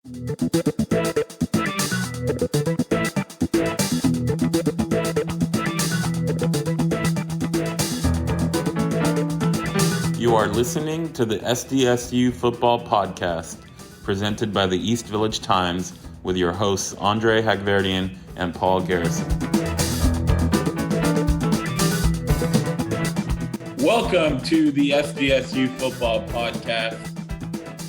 You are listening to the SDSU Football Podcast, presented by the East Village Times, with your hosts Andre Hagverdian and Paul Garrison. Welcome to the SDSU Football Podcast.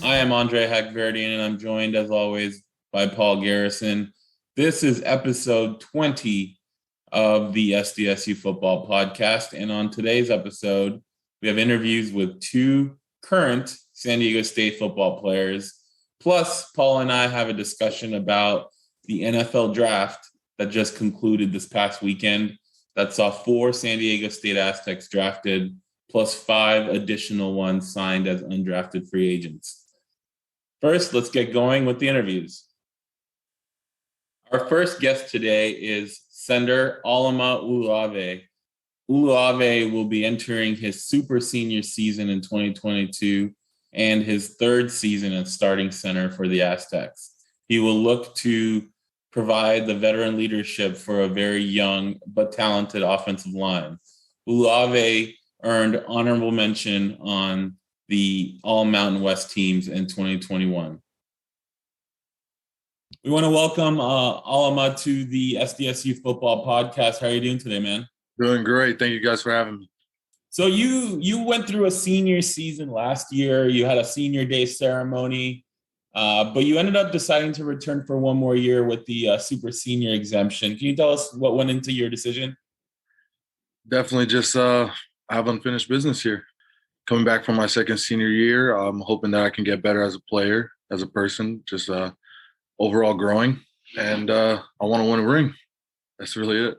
I am Andre Hagverdian, and I'm joined, as always, by Paul Garrison. This is episode 20 of the SDSU Football Podcast, and on today's episode, we have interviews with two current San Diego State football players. Plus, Paul and I have a discussion about the NFL draft that just concluded this past weekend that saw 4 San Diego State Aztecs drafted, plus 5 additional ones signed as undrafted free agents. First, let's get going with the interviews. Our first guest today is sender Alama Uluave. Uluave will be entering his super senior season in 2022 and his third season as starting center for the Aztecs. He will look to provide the veteran leadership for a very young but talented offensive line. Uluave earned honorable mention on the All-Mountain West teams in 2021. We want to welcome Alama to the SDSU Football Podcast. How are you doing today, man? Doing great. Thank you guys for having me. So you went through a senior season last year. You had a senior day ceremony, but you ended up deciding to return for one more year with the super senior exemption. Can you tell us what went into your decision? Definitely just have unfinished business here. Coming back from my second senior year, I'm hoping that I can get better as a player, as a person, just overall growing. And I want to win a ring. That's really it.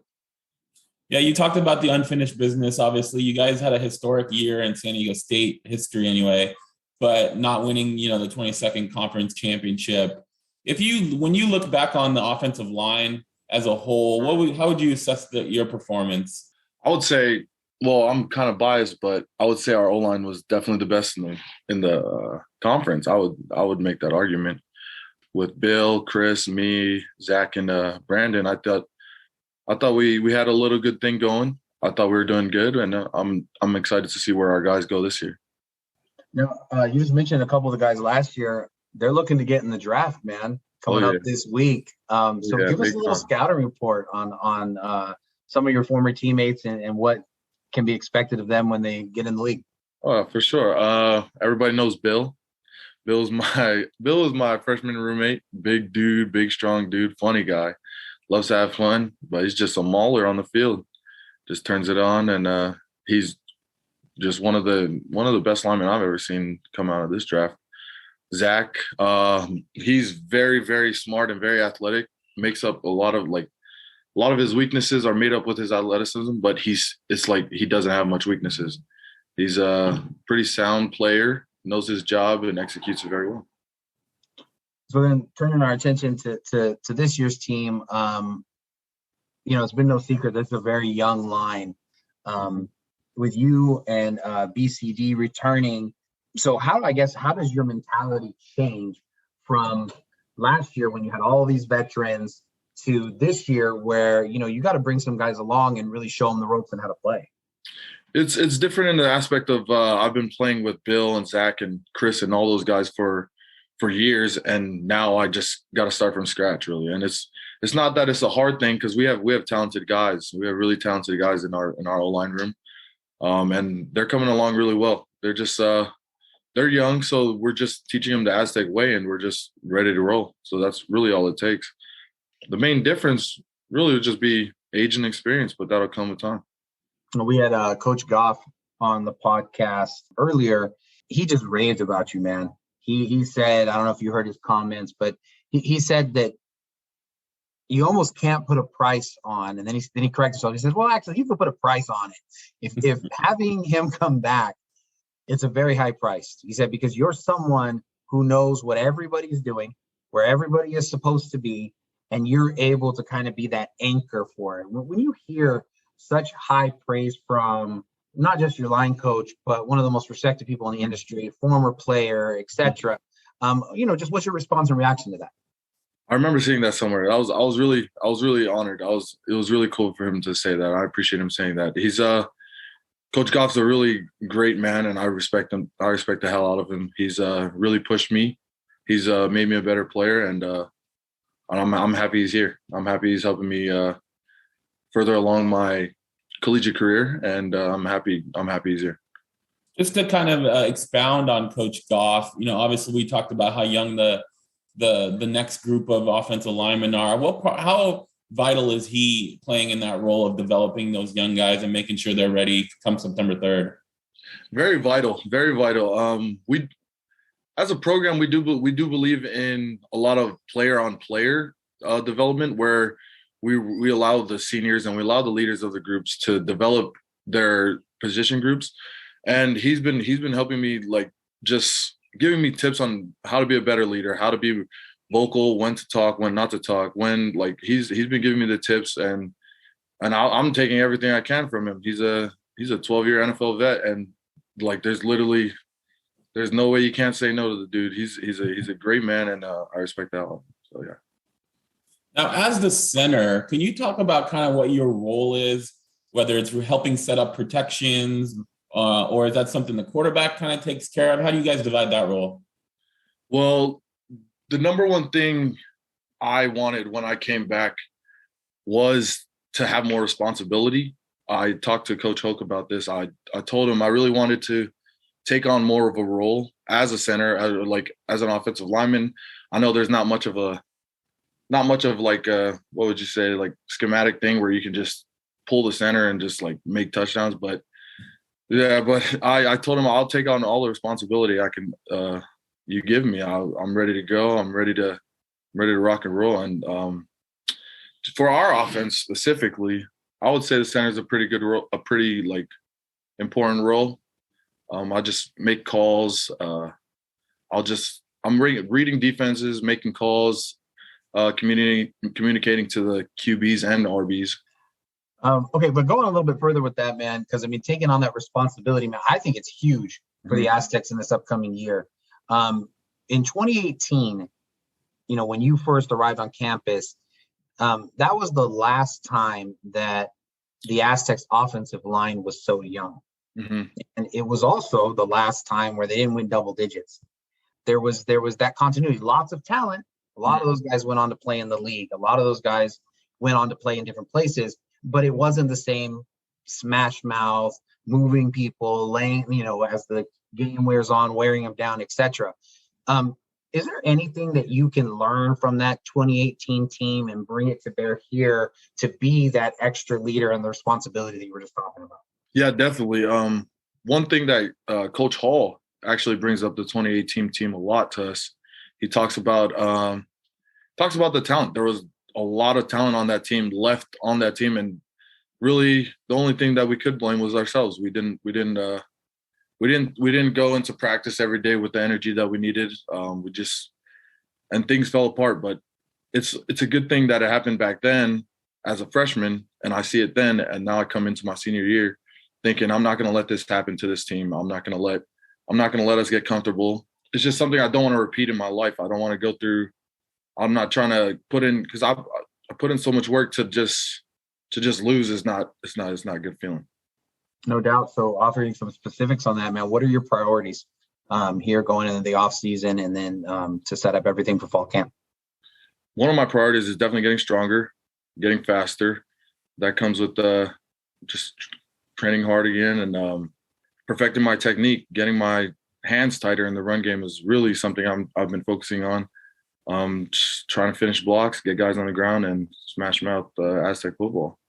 Yeah, you talked about the unfinished business. Obviously, you guys had a historic year in San Diego State history anyway, but not winning, the 22nd conference championship. When you look back on the offensive line as a whole, how would you assess your performance? I would say, well, I'm kind of biased, but I would say our O-line was definitely the best in the conference. I would make that argument with Bill, Chris, me, Zach, and Brandon. I thought we had a little good thing going. I thought we were doing good, and I'm excited to see where our guys go this year. Now, you just mentioned a couple of the guys last year. They're looking to get in the draft, man, coming up this week. Give us a little scouting report on some of your former teammates and what can be expected of them when they get in the league. Oh, for sure. Everybody knows Bill. Bill is my freshman roommate. Big dude, big strong dude, funny guy. Loves to have fun, but he's just a mauler on the field. Just turns it on, and he's just one of the best linemen I've ever seen come out of this draft. Zach, he's very, very smart and very athletic. Makes up a lot of his weaknesses are made up with his athleticism, but it's like he doesn't have much weaknesses. He's a pretty sound player, knows his job, and executes it very well. So then turning our attention to this year's team, it's been no secret this is a very young line with you and BCD returning. So how does your mentality change from last year when you had all these veterans to this year where, you got to bring some guys along and really show them the ropes and how to play? It's different in the aspect of I've been playing with Bill and Zach and Chris and all those guys for years, and now I just got to start from scratch, really. And it's not that it's a hard thing because we have talented guys. We have really talented guys in our O-line room, and they're coming along really well. They're just they're young, so we're just teaching them the Aztec way, and we're just ready to roll. So that's really all it takes. The main difference really would just be age and experience, but that'll come with time. We had Coach Goff on the podcast earlier. He just raved about you, man. He said, I don't know if you heard his comments, but he said that you almost can't put a price on. And then he corrected himself. He said, well, actually, you can put a price on it. If having him come back, it's a very high price. He said, because you're someone who knows what everybody is doing, where everybody is supposed to be, and you're able to kind of be that anchor for it. When you hear such high praise from not just your line coach, but one of the most respected people in the industry, former player, etc., Just what's your response and reaction to that? I remember seeing that somewhere. I was really honored. It was really cool for him to say that. I appreciate him saying that. He's Coach Goff's a really great man, and I respect him. I respect the hell out of him. He's really pushed me. He's made me a better player, and I'm happy he's here. I'm happy he's helping me further along my collegiate career, and I'm happy he's here. Just to kind of expound on Coach Goff, obviously we talked about how young the next group of offensive linemen are. How vital is he playing in that role of developing those young guys and making sure they're ready come September 3rd? Very vital, very vital. We, as a program, we do believe in a lot of player-on-player development, where we allow the seniors and we allow the leaders of the groups to develop their position groups. And he's been helping me, like, just giving me tips on how to be a better leader, how to be vocal, when to talk, when not to talk, when, like, he's been giving me the tips, and I'm taking everything I can from him. He's a 12-year NFL vet, and, like, there's no way you can't say no to the dude. He's a great man, and I respect that one. So yeah. Now, as the center, can you talk about kind of what your role is, whether it's helping set up protections, or is that something the quarterback kind of takes care of? How do you guys divide that role? Well, the number one thing I wanted when I came back was to have more responsibility. I talked to Coach Hoke about this. I told him I really wanted to take on more of a role as a center, as an offensive lineman. I know there's not much of like what would you say, like, schematic thing where you can just pull the center and just, like, make touchdowns. But I told him I'll take on all the responsibility I can. You give me. I'm ready to go. I'm ready to rock and roll. And for our offense specifically, I would say the center is a pretty good role, a pretty, like, important role. I just make calls. I'm reading defenses, making calls, communicating to the QBs and RBs. Okay, but going a little bit further with that, man, because, taking on that responsibility, man, I think it's huge for the Aztecs in this upcoming year. In 2018, when you first arrived on campus, that was the last time that the Aztecs offensive line was so young. Mm-hmm. And it was also the last time where they didn't win double digits. There was that continuity, lots of talent. A lot of those guys went on to play in the league. A lot of those guys went on to play in different places, but it wasn't the same smash mouth, moving people, laying, as the game wears on, wearing them down, etc. Is there anything that you can learn from that 2018 team and bring it to bear here to be that extra leader and the responsibility that you were just talking about? Yeah, definitely. One thing that Coach Hall actually brings up the 2018 team a lot to us. He talks about the talent. There was a lot of talent on that team, left on that team, and really the only thing that we could blame was ourselves. We didn't go into practice every day with the energy that we needed. And things fell apart. But it's a good thing that it happened back then as a freshman, and I see it then, and now I come into my senior year thinking I'm not going to let this happen to this team. I'm not going to let us get comfortable. It's just something I don't want to repeat in my life. I don't want to go through. I'm not trying to put in, because I put in so much work to just lose. It's not a good feeling. No doubt. So offering some specifics on that, man, what are your priorities here going into the off season and then to set up everything for fall camp? One of my priorities is definitely getting stronger, getting faster. That comes with just training hard again and perfecting my technique. Getting my hands tighter in the run game is really something I've been focusing on. Just trying to finish blocks, get guys on the ground, and smash them out Aztec football.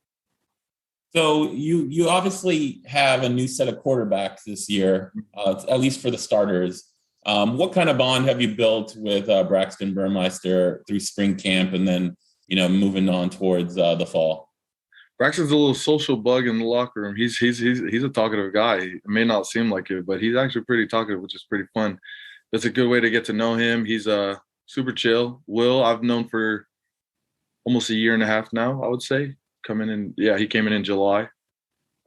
So you obviously have a new set of quarterbacks this year, at least for the starters. What kind of bond have you built with Braxton Burmeister through spring camp and then, moving on towards the fall? Braxton's a little social bug in the locker room. He's a talkative guy. It may not seem like it, but he's actually pretty talkative, which is pretty fun. That's a good way to get to know him. He's super chill. Will, I've known for almost a year and a half now, I would say. He came in July,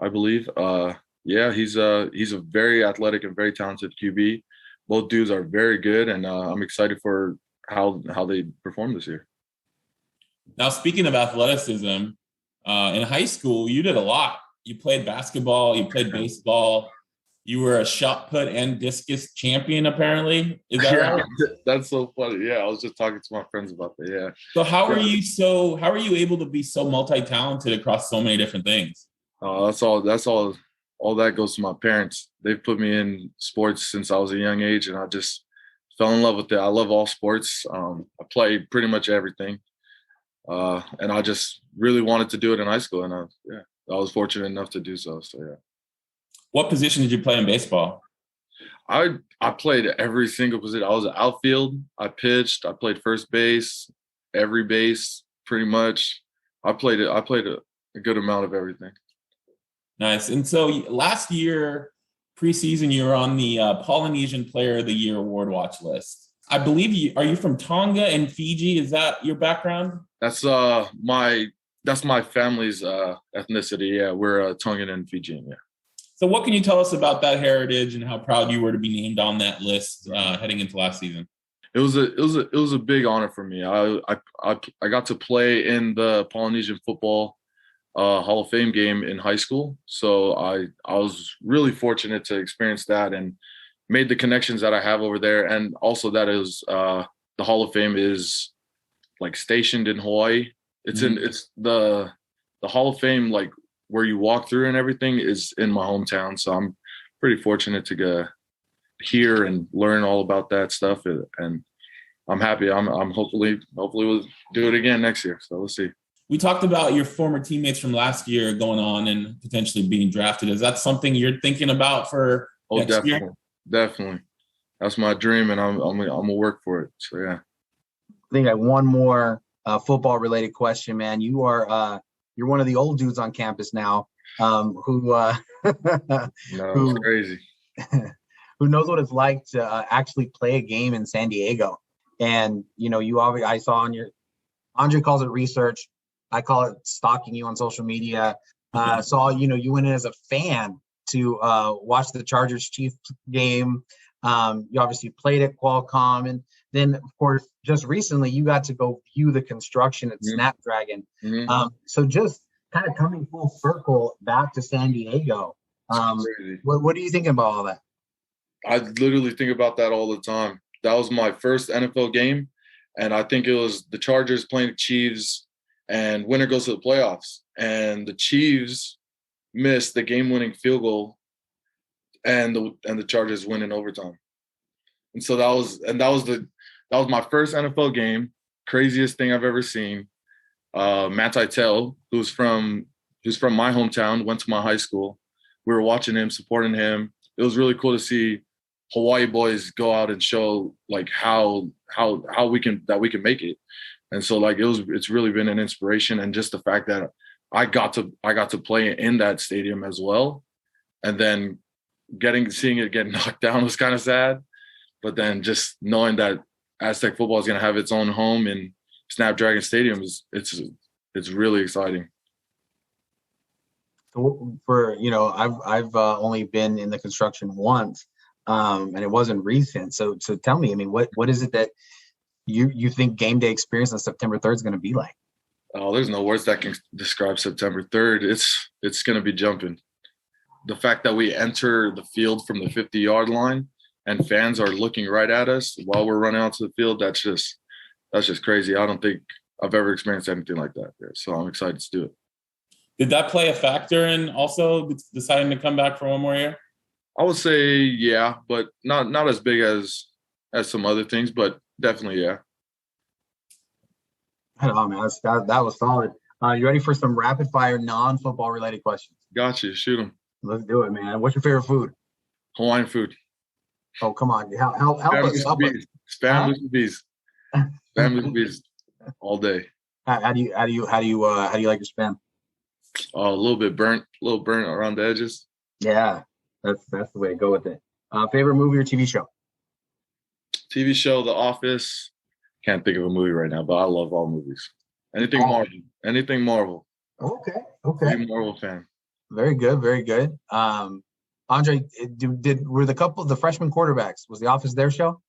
I believe. He's a very athletic and very talented QB. Both dudes are very good, and I'm excited for how they perform this year. Now, speaking of athleticism, in high school, you did a lot. You played basketball, you played baseball. You were a shot put and discus champion, apparently. Is that right? That's so funny. Yeah, I was just talking to my friends about that. Yeah. So how are you able to be so multi-talented across so many different things? That's all that goes to my parents. They've put me in sports since I was a young age, and I just fell in love with it. I love all sports. I played pretty much everything. And I just really wanted to do it in high school, and I was fortunate enough to do so. So yeah. What position did you play in baseball? I played every single position. I was an outfield. I pitched. I played first base, every base, pretty much. I played a good amount of everything. Nice. And so last year, preseason, you were on the Polynesian Player of the Year award watch list. I believe are you from Tonga and Fiji? Is that your background? That's my family's ethnicity. Yeah, we're Tongan and Fijian. Yeah. So what can you tell us about that heritage and how proud you were to be named on that list heading into last season? It was a big honor for me. I got to play in the Polynesian Football Hall of Fame game in high school, so I was really fortunate to experience that and made the connections that I have over there, and also that is the Hall of Fame is like stationed in Hawaii. It's the Hall of Fame, like where you walk through and everything, is in my hometown. So I'm pretty fortunate to go hear and learn all about that stuff, and I'm happy. I'm hopefully we'll do it again next year. So we'll see. We talked about your former teammates from last year going on and potentially being drafted. Is that something you're thinking about for next year? Definitely. That's my dream, and I'm gonna work for it. So yeah. I think I have one more football related question, man. You're one of the old dudes on campus now, who's crazy. Who knows what it's like to actually play a game in San Diego. And I saw on Andre calls it research, I call it stalking you on social media. Saw you went in as a fan to watch the Chargers Chiefs game. You obviously played at Qualcomm, and then of course just recently you got to go view the construction at Snapdragon. So just kind of coming full circle back to San Diego. What are you thinking about all that? I literally think about that all the time. That was my first NFL game, and I think it was the Chargers playing the Chiefs, and winner goes to the playoffs. And the Chiefs missed the game-winning field goal, and the Chargers win in overtime. And so that was my first NFL game. Craziest thing I've ever seen. Matt Titel, who's from my hometown, went to my high school. We were watching him, supporting him. It was really cool to see Hawaii boys go out and show like how we can make it. And so like it's really been an inspiration, and just the fact that I got to play in that stadium as well, and then seeing it get knocked down was kind of sad, but then just knowing that Aztec football is going to have its own home in Snapdragon Stadium it's really exciting. For I've only been in the construction once, and it wasn't recent. So tell me, I mean, what is it that you think game day experience on September 3rd is going to be like? Oh, there's no words that can describe September 3rd. It's going to be jumping. The fact that we enter the field from the 50-yard line and fans are looking right at us while we're running onto the field, that's just crazy. I don't think I've ever experienced anything like that there. So I'm excited to do it. Did that play a factor in also deciding to come back for one more year? I would say yeah, but not as big as some other things, but definitely yeah. Oh man, that was solid. You ready for some rapid fire non-football related questions? Gotcha. Shoot them. Let's do it, man. What's your favorite food? Hawaiian food. Oh, come on. Help us. Families and bees. Families and bees all day. How do you like your spam? A little bit burnt around the edges. Yeah, that's the way to go with it. Favorite movie or TV show? TV show, The Office. Can't think of a movie right now, but I love all movies. Anything Marvel. Okay. Big Marvel fan. Very good. Andre, were the couple of the freshman quarterbacks, was The Office their show?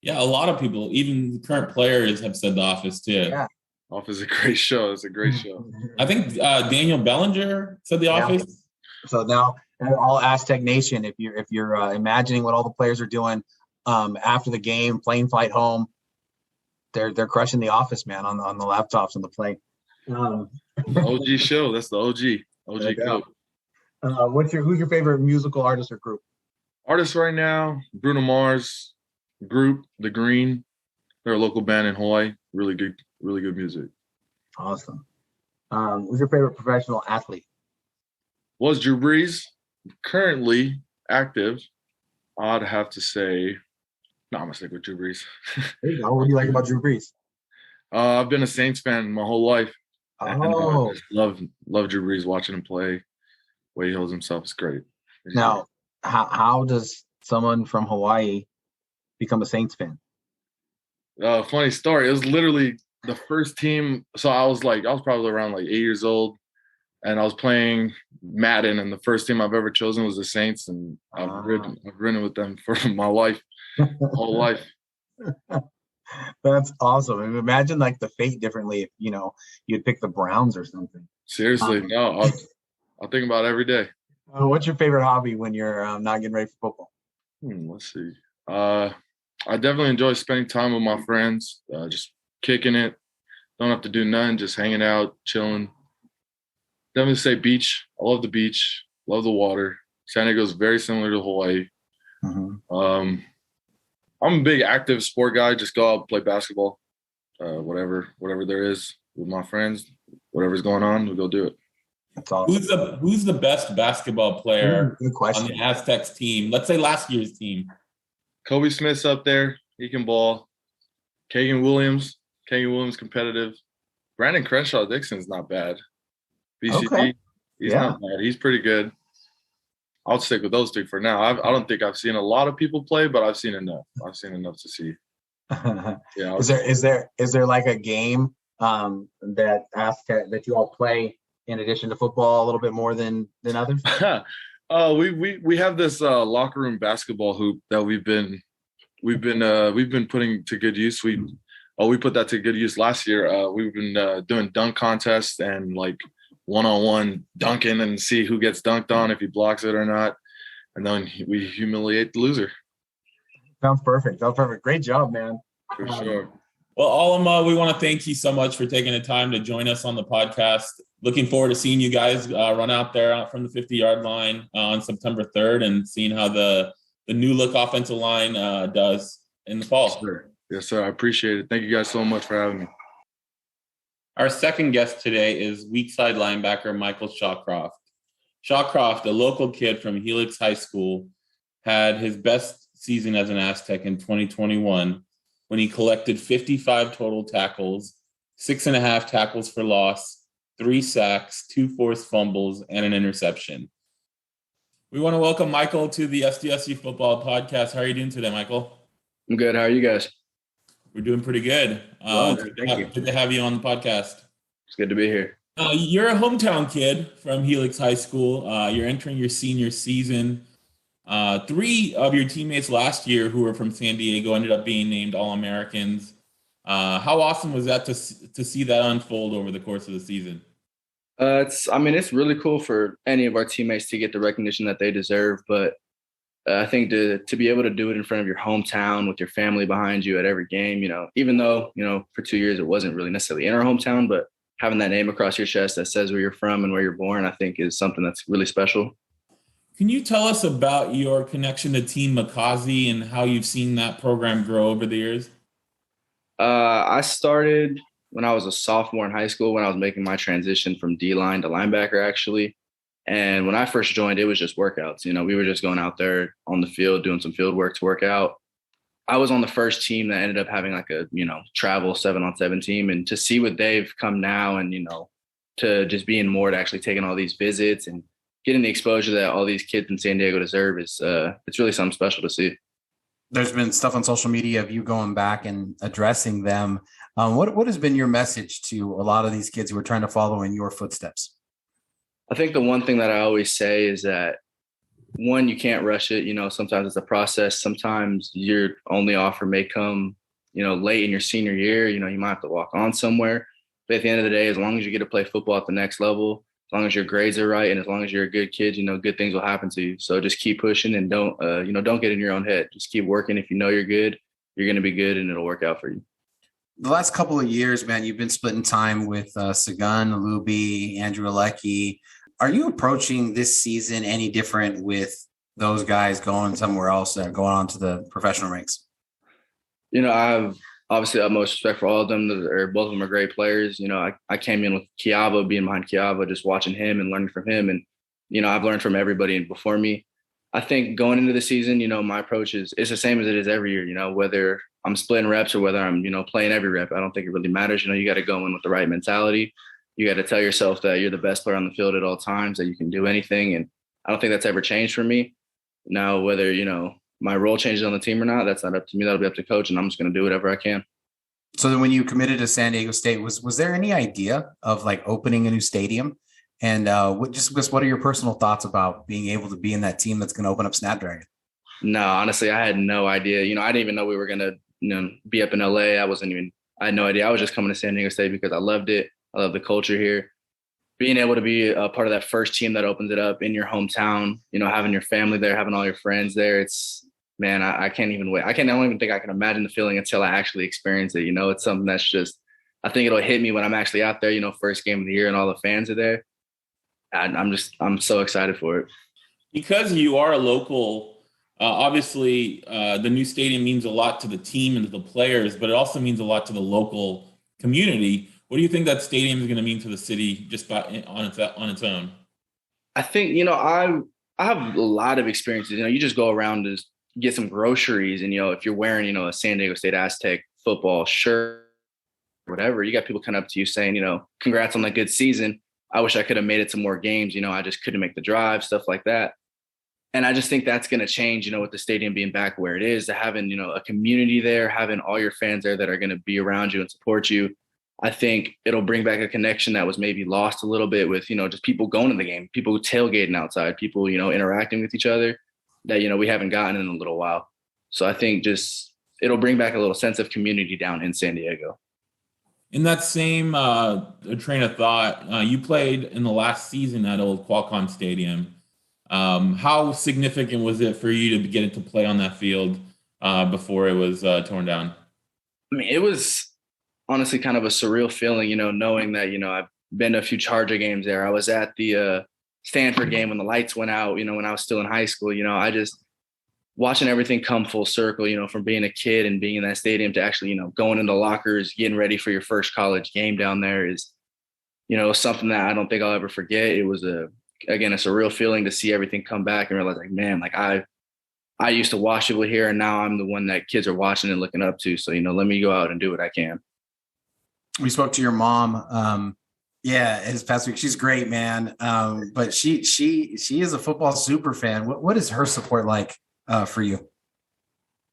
Yeah, a lot of people, even the current players, have said The Office too. Yeah. Office is a great show. It's a great show. I think Daniel Bellinger said The Office. So now all Aztec Nation, if you're imagining what all the players are doing after the game, plane flight home, they're crushing The Office, man, on the laptops on the plane. OG show. That's the OG code. Who's your favorite musical artist or group? Artists right now, Bruno Mars, group The Green. They're a local band in Hawaii. Really good music. Awesome. Who's your favorite professional athlete? Was Drew Brees. Currently active. I'd have to say, no, I'm gonna stick with Drew Brees. There you go. What do you like about Drew Brees? I've been a Saints fan my whole life. Oh, I just love Drew Brees, watching him play. The way he holds himself is great. Now, how does someone from Hawaii become a Saints fan? Funny story. It was literally the first team. So I was probably around 8 years old, and I was playing Madden, and the first team I've ever chosen was the Saints, and I've ridden with them for my life, whole life. That's awesome. I mean, imagine the fate differently if you'd pick the Browns or something. Seriously, no, I'll think about it every day. What's your favorite hobby when you're not getting ready for football? Let's see. I definitely enjoy spending time with my friends, just kicking it. Don't have to do nothing, just hanging out, chilling. Definitely say beach. I love the beach, love the water. San Diego is very similar to Hawaii. Mm-hmm. I'm a big active sport guy. Just go out, play basketball, whatever there is with my friends. Whatever's going on, we'll go do it. That's awesome. Who's the best basketball player Good question. on the Aztecs team? Let's say last year's team. Kobe Smith's up there. He can ball. Kagan Williams competitive. Brandon Crenshaw Dixon's not bad. BCD, Okay. He's not bad. He's pretty good. I'll stick with those two for now. I don't think I've seen a lot of people play, but I've seen enough. I've seen enough to see. Yeah. Is there a game that you all play in addition to football a little bit more than others? We have this locker room basketball hoop that we've been putting to good use. We put that to good use last year. We've been doing dunk contests and one-on-one dunking and see who gets dunked on, if he blocks it or not, and then we humiliate the loser. Sounds perfect. Great job, man. For sure. Well, Alama, we want to thank you so much for taking the time to join us on the podcast. Looking forward to seeing you guys run out there from the 50-yard line on September 3rd and seeing how the new look offensive line does in the fall. Yes, sir. I appreciate it. Thank you guys so much for having me. Our second guest today is weak side linebacker Michael Shawcroft. Shawcroft, a local kid from Helix High School, had his best season as an Aztec in 2021 when he collected 55 total tackles, 6.5 tackles for loss, 3 sacks, 2 forced fumbles, and an interception. We want to welcome Michael to the SDSU Football Podcast. How are you doing today, Michael? I'm good. How are you guys? We're doing pretty good. Good to have you on the podcast. It's good to be here. You're a hometown kid from Helix High School. You're entering your senior season. 3 of your teammates last year who were from San Diego ended up being named All-Americans. How awesome was that to see that unfold over the course of the season? It's really cool for any of our teammates to get the recognition that they deserve, but I think to be able to do it in front of your hometown with your family behind you at every game, even though, for 2 years it wasn't really necessarily in our hometown, but having that name across your chest that says where you're from and where you're born, I think is something that's really special. Can you tell us about your connection to Team Makazi and how you've seen that program grow over the years? I started when I was a sophomore in high school, when I was making my transition from D-line to linebacker, actually. And when I first joined, it was just workouts. We were just going out there on the field, doing some field work to work out. I was on the first team that ended up having a travel 7-on-7 team. And to see what they've come now and, to just being more to actually taking all these visits and getting the exposure that all these kids in San Diego deserve is it's really something special to see. There's been stuff on social media of you going back and addressing them. What has been your message to a lot of these kids who are trying to follow in your footsteps? I think the one thing that I always say is that one, you can't rush it. Sometimes it's a process. Sometimes your only offer may come, late in your senior year. You might have to walk on somewhere. But at the end of the day, as long as you get to play football at the next level, as long as your grades are right, and as long as you're a good kid, good things will happen to you. So just keep pushing and don't get in your own head. Just keep working. If you know you're good, you're going to be good, and it'll work out for you. The last couple of years, man, you've been splitting time with Sagan, Alubi, Andrew Alecki. Are you approaching this season any different with those guys going somewhere else and going on to the professional ranks? I have obviously utmost respect for all of them. Both of them are great players. I came in with Kiava, being behind Kiava, just watching him and learning from him. And, I've learned from everybody before me. I think going into the season, my approach is the same as it is every year, whether I'm splitting reps or whether I'm, playing every rep. I don't think it really matters. You got to go in with the right mentality. You got to tell yourself that you're the best player on the field at all times, that you can do anything. And I don't think that's ever changed for me. Now, whether, my role changes on the team or not, that's not up to me. That'll be up to coach, and I'm just going to do whatever I can. So then when you committed to San Diego State, was there any idea of like opening a new stadium? And what are your personal thoughts about being able to be in that team that's going to open up Snapdragon? No, honestly, I had no idea. I didn't even know we were going to, be up in LA. I had no idea. I was just coming to San Diego State because I loved it. I love the culture here. Being able to be a part of that first team that opens it up in your hometown, having your family there, having all your friends there, I can't even wait. I don't even think I can imagine the feeling until I actually experience it. It's something that's just, I think it'll hit me when I'm actually out there, first game of the year and all the fans are there. I'm so excited for it. Because you are a local, obviously the new stadium means a lot to the team and to the players, but it also means a lot to the local community. What do you think that stadium is going to mean to the city just on its own? I think, I have a lot of experiences. You just go around to get some groceries and, if you're wearing, a San Diego State Aztec football shirt, whatever, you got people coming up to you saying, congrats on that good season. I wish I could have made it to more games. I just couldn't make the drive, stuff like that. And I just think that's going to change, with the stadium being back where it is, to having, a community there, having all your fans there that are going to be around you and support you. I think it'll bring back a connection that was maybe lost a little bit with, just people going to the game, people tailgating outside, people, interacting with each other that, we haven't gotten in a little while. So I think it'll bring back a little sense of community down in San Diego. In that same train of thought, you played in the last season at old Qualcomm Stadium. How significant was it for you to get to play on that field before it was torn down? It was honestly kind of a surreal feeling, knowing that, I've been to a few Charger games there. I was at the Stanford game when the lights went out, when I was still in high school. I just watching everything come full circle, from being a kid and being in that stadium to actually, going into lockers, getting ready for your first college game down there is, something that I don't think I'll ever forget. It was a surreal feeling to see everything come back and realize, like, man, like I used to watch people here, and now I'm the one that kids are watching and looking up to. So, let me go out and do what I can. We spoke to your mom. This past week. She's great, man. But she is a football super fan. What is her support like for you?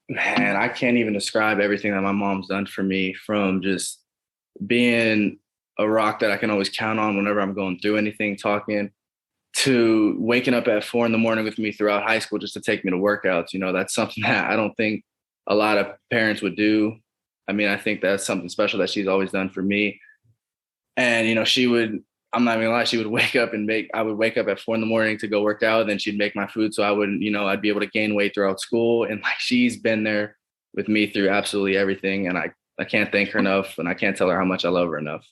Man, I can't even describe everything that my mom's done for me, from just being a rock that I can always count on whenever I'm going through anything, talking, to waking up at 4 a.m. with me throughout high school just to take me to workouts. That's something that I don't think a lot of parents would do. I think that's something special that she's always done for me. And, I'm not even gonna lie, she would wake up I would wake up at 4 a.m. to go work out. Then she'd make my food so I wouldn't, I'd be able to gain weight throughout school. And she's been there with me through absolutely everything. And I can't thank her enough, and I can't tell her how much I love her enough.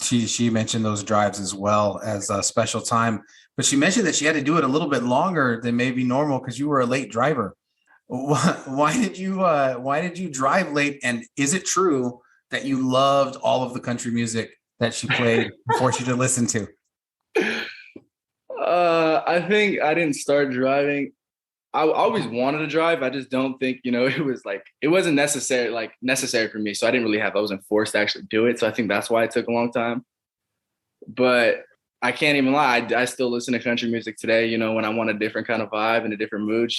She mentioned those drives as well as a special time, but she mentioned that she had to do it a little bit longer than maybe normal because you were a late driver. Why did you drive late? And is it true that you loved all of the country music that she played forced you to listen to? I think I didn't start driving. I always wanted to drive. I just don't think, it wasn't necessary for me. So I wasn't forced to actually do it. So I think that's why it took a long time. But I can't even lie. I still listen to country music today, when I want a different kind of vibe and a different mood.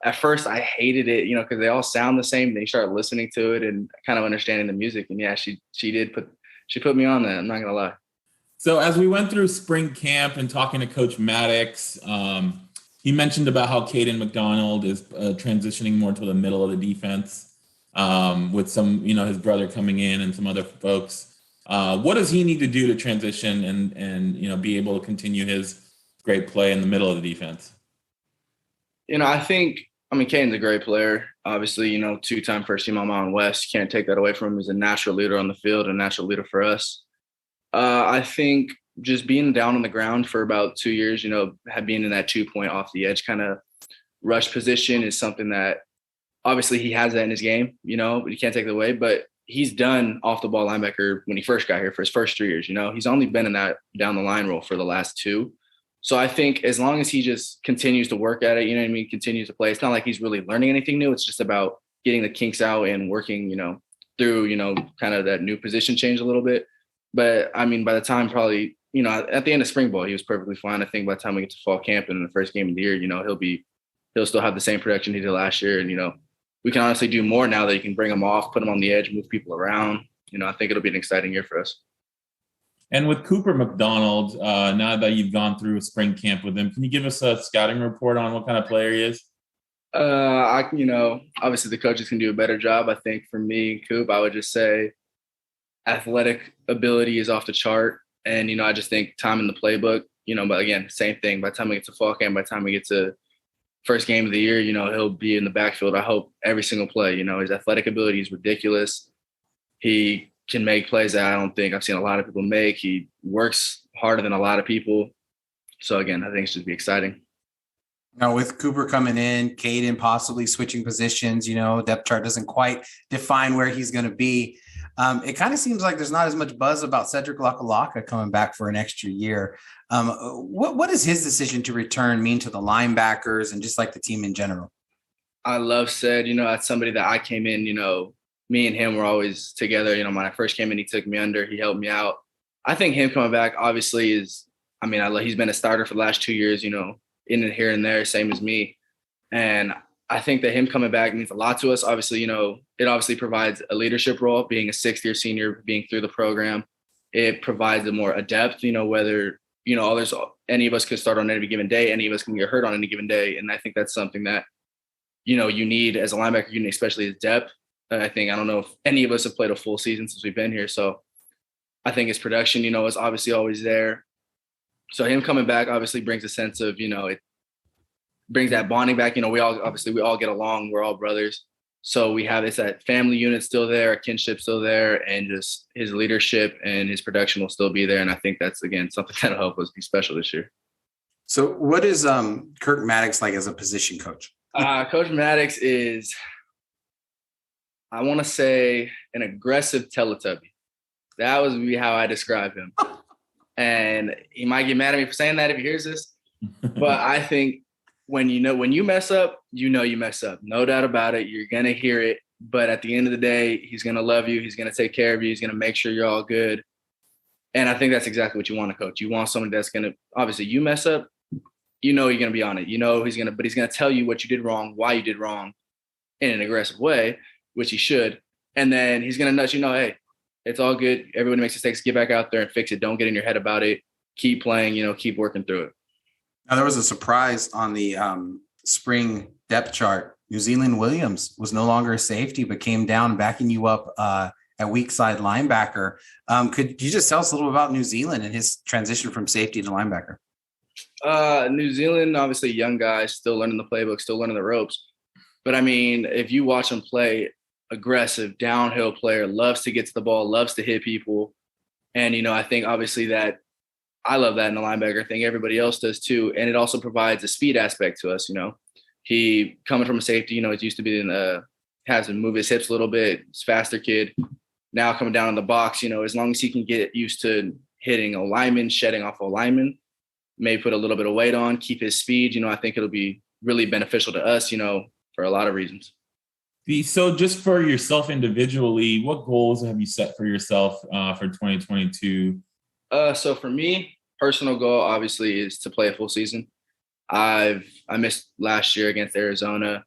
At first I hated it, because they all sound the same. Then you start listening to it and kind of understanding the music. And yeah, she put me on that. I'm not going to lie. So as we went through spring camp and talking to Coach Maddox, he mentioned about how Caden McDonald is transitioning more to the middle of the defense with some, his brother coming in and some other folks. What does he need to do to transition and be able to continue his great play in the middle of the defense? Caden's a great player. Obviously, two-time first-team All-Mountain West. Can't take that away from him. He's a natural leader on the field, a natural leader for us. I think just being down on the ground for about 2 years, being in that 2-point off the edge kind of rush position is something that obviously he has that in his game, but you can't take it away. But he's done off-the-ball linebacker when he first got here for his first 3 years. He's only been in that down-the-line role for the last 2. So I think as long as he just continues to work at it, continues to play, it's not like he's really learning anything new. It's just about getting the kinks out and working, through, kind of that new position change a little bit. But by the time probably, at the end of spring ball, he was perfectly fine. I think by the time we get to fall camp and in the first game of the year, he'll still have the same production he did last year. And, we can honestly do more now that you can bring him off, put him on the edge, move people around. I think it'll be an exciting year for us. And with Cooper McDonald, now that you've gone through a spring camp with him, can you give us a scouting report on what kind of player he is? Obviously the coaches can do a better job. I think for me, Coop, I would just say athletic ability is off the chart. And, I just think time in the playbook, but again, same thing. By the time we get to fall camp, by the time we get to first game of the year, he'll be in the backfield, I hope, every single play. His athletic ability is ridiculous. He can make plays that I don't think I've seen a lot of people make. He works harder than a lot of people. So, again, I think it should be exciting. Now, with Cooper coming in, Caden possibly switching positions, depth chart doesn't quite define where he's going to be. It kind of seems like there's not as much buzz about Cedric Lakalaka coming back for an extra year. What does his decision to return mean to the linebackers and just like the team in general? I love Ced. That's somebody that I came in, me and him were always together. When I first came in, he took me under. He helped me out. I think him coming back obviously is – he's been a starter for the last 2 years, in and here and there, same as me. And I think that him coming back means a lot to us. Obviously, it obviously provides a leadership role, being a sixth-year senior, being through the program. It provides a more depth, whether, there's any of us could start on any given day. Any of us can get hurt on any given day. And I think that's something that, you need as a linebacker unit, especially as depth. I don't know if any of us have played a full season since we've been here. So I think his production, is obviously always there. So him coming back obviously brings a sense of, it brings that bonding back. We all get along. We're all brothers. So we have that family unit still there, a kinship still there, and just his leadership and his production will still be there. And I think that's, again, something that'll help us be special this year. So what is Kirk Maddox like as a position coach? Coach Maddox is, I want to say, an aggressive Teletubby. That would be how I describe him. And he might get mad at me for saying that if he hears this. But I think when you mess up, you mess up. No doubt about it. You're going to hear it. But at the end of the day, he's going to love you. He's going to take care of you. He's going to make sure you're all good. And I think that's exactly what you want to coach. You want somebody that's going to, obviously, you mess up, you're going to be on it. But he's going to tell you what you did wrong, why you did wrong in an aggressive way, which he should. And then he's going to nudge hey, it's all good. Everybody makes mistakes. Get back out there and fix it. Don't get in your head about it. Keep playing, keep working through it. Now, there was a surprise on the spring depth chart. New Zealand Williams was no longer a safety, but came down backing you up at weak side linebacker. Could you just tell us a little about New Zealand and his transition from safety to linebacker? New Zealand, obviously young guy, still learning the playbook, still learning the ropes. But, if you watch him play, aggressive, downhill player, loves to get to the ball, loves to hit people. And, I think obviously that I love that in the linebacker. I think everybody else does too. And it also provides a speed aspect to us, He, coming from a safety, it used to be has to move his hips a little bit. He's a faster kid. Now coming down in the box, as long as he can get used to hitting a lineman, shedding off a lineman, maybe put a little bit of weight on, keep his speed, I think it'll be really beneficial to us, for a lot of reasons. So just for yourself individually, what goals have you set for yourself for 2022? So for me, personal goal obviously is to play a full season. I missed last year against Arizona,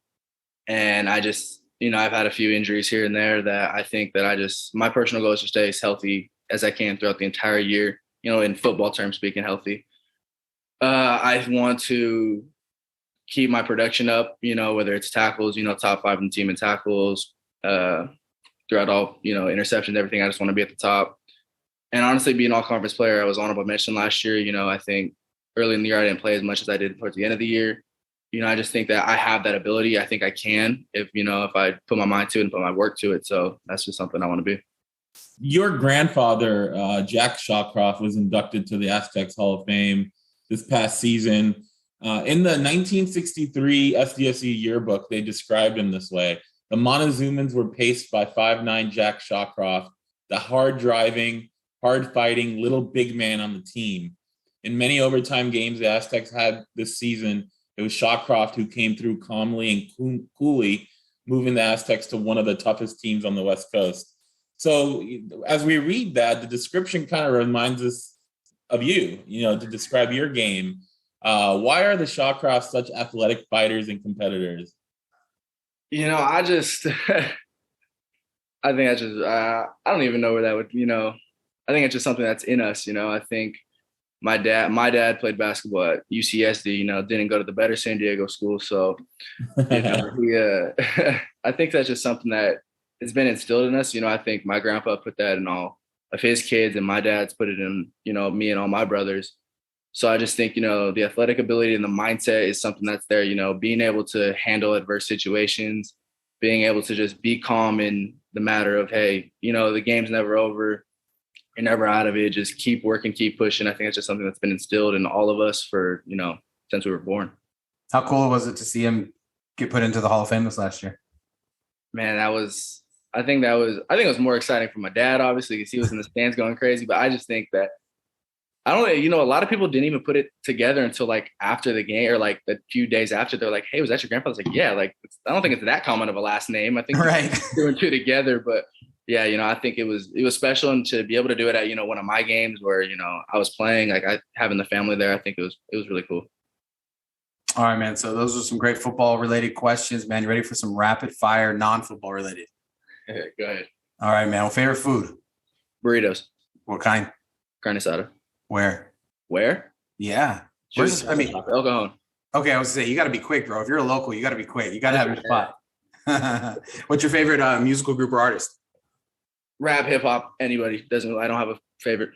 and I just, I've had a few injuries here and there that I think that my personal goal is to stay as healthy as I can throughout the entire year, in football terms, speaking healthy. I want to keep my production up, whether it's tackles, top 5 in the team in tackles, throughout all, interceptions, everything. I just want to be at the top. And honestly, being an all-conference player, I was honorable mention last year. I think early in the year, I didn't play as much as I did towards the end of the year. I just think that I have that ability. I think I can if I put my mind to it and put my work to it. So that's just something I want to be. Your grandfather, Jack Shawcroft, was inducted to the Aztecs Hall of Fame this past season. In the 1963 SDSU yearbook, they described him this way. The Montezumans were paced by 5'9" Jack Shawcroft, the hard-driving, hard-fighting little big man on the team. In many overtime games the Aztecs had this season, it was Shawcroft who came through calmly and coolly, moving the Aztecs to one of the toughest teams on the West Coast. So as we read that, the description kind of reminds us of you, to describe your game. Why are the Shawcrofts such athletic fighters and competitors? I don't even know where that would, I think it's just something that's in us. I think my dad played basketball at UCSD, didn't go to the better San Diego school. So, I think that's just something that it's been instilled in us. I think my grandpa put that in all of his kids, and my dad's put it in, me and all my brothers. So I just think, the athletic ability and the mindset is something that's there, being able to handle adverse situations, being able to just be calm in the matter of, hey, the game's never over. You're never out of it. Just keep working, keep pushing. I think it's just something that's been instilled in all of us for, since we were born. How cool was it to see him get put into the Hall of Fame this last year? Man, I think it was more exciting for my dad, obviously, because he was in the stands going crazy. But I just think that, a lot of people didn't even put it together until like after the game or like the few days after. They're like, hey, was that your grandpa? I was like, yeah, like, I don't think it's that common of a last name. I think right. 2 and 2 together. But yeah, I think it was special, and to be able to do it at, one of my games where, I was playing, like having the family there, I think it was really cool. All right, man. So those are some great football related questions, man. You ready for some rapid fire, non-football related? Go ahead. All right, man. Well, favorite food? Burritos. What kind? Carne asada. Where? Yeah. El Cajon. Okay, I was gonna say, you got to be quick, bro. If you're a local, you got to be quick. You got to have your spot. What's your favorite musical group or artist? Rap, hip hop, anybody. I don't have a favorite.